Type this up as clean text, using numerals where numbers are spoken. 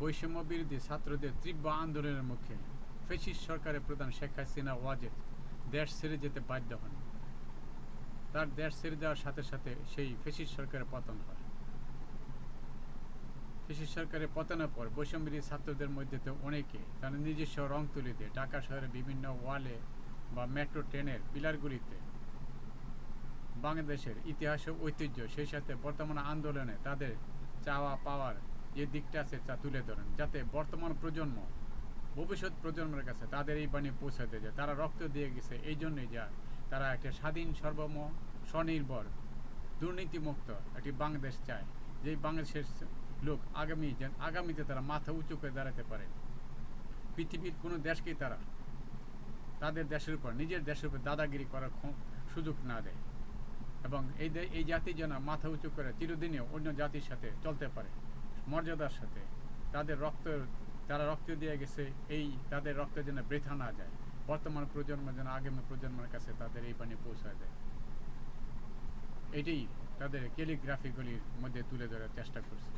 বৈষম্য বিরোধী ছাত্রদের তীব্র আন্দোলনের মুখে ফ্যাসিস্ট সরকারের প্রধান শেখ হাসিনা ওয়াজেদ দেশ ছেড়ে যেতে বাধ্য হন। তার দেশ ছেড়ে যাওয়ার সাথে সাথে সেই ফ্যাসিস্ট সরকারের পতন হয়। ফ্যাসিস্ট সরকারের পতনের পর বৈষম্যবিরোধী ছাত্রদের মধ্যে তো অনেকে তারা নিজস্ব রং তুলি দিয়ে ঢাকা শহরের বিভিন্ন ওয়ালে বা মেট্রো ট্রেনের পিলারগুলিতে বাংলাদেশের ইতিহাস ও ঐতিহ্য, সেই সাথে বর্তমান আন্দোলনে তাদের চাওয়া পাওয়ার যে দিকটা আছে তা তুলে ধরেন, যাতে বর্তমান প্রজন্ম ভবিষ্যৎ প্রজন্মের কাছে তাদের এই বাণী পৌঁছাতে যায়। তারা রক্ত দিয়ে গেছে এই জন্যই যা তারা একটা স্বাধীন সার্বভৌম স্বনির্ভর দুর্নীতিমুক্ত একটি বাংলাদেশ চায়, যেই বাংলাদেশের লোক আগামীতে তারা মাথা উঁচু করে দাঁড়াতে পারে। পৃথিবীর কোনো দেশকেই তারা তাদের দেশের উপর নিজের দেশের উপর দাদাগিরি করার সুযোগ না দেয়, এবং এই জাতি যেন মাথা উঁচু করে চিরদিনে অন্য জাতির সাথে চলতে পারে মর্যাদার সাথে। তারা রক্ত দিয়ে গেছে, এই তাদের রক্ত যেন বৃথা না যায়, বর্তমান প্রজন্ম যেন আগামী প্রজন্মের কাছে তাদের এই বাণী পৌঁছায় দেয়। এটাই তাদের ক্যালিগ্রাফিগুলির মধ্যে তুলে ধরার চেষ্টা করছে।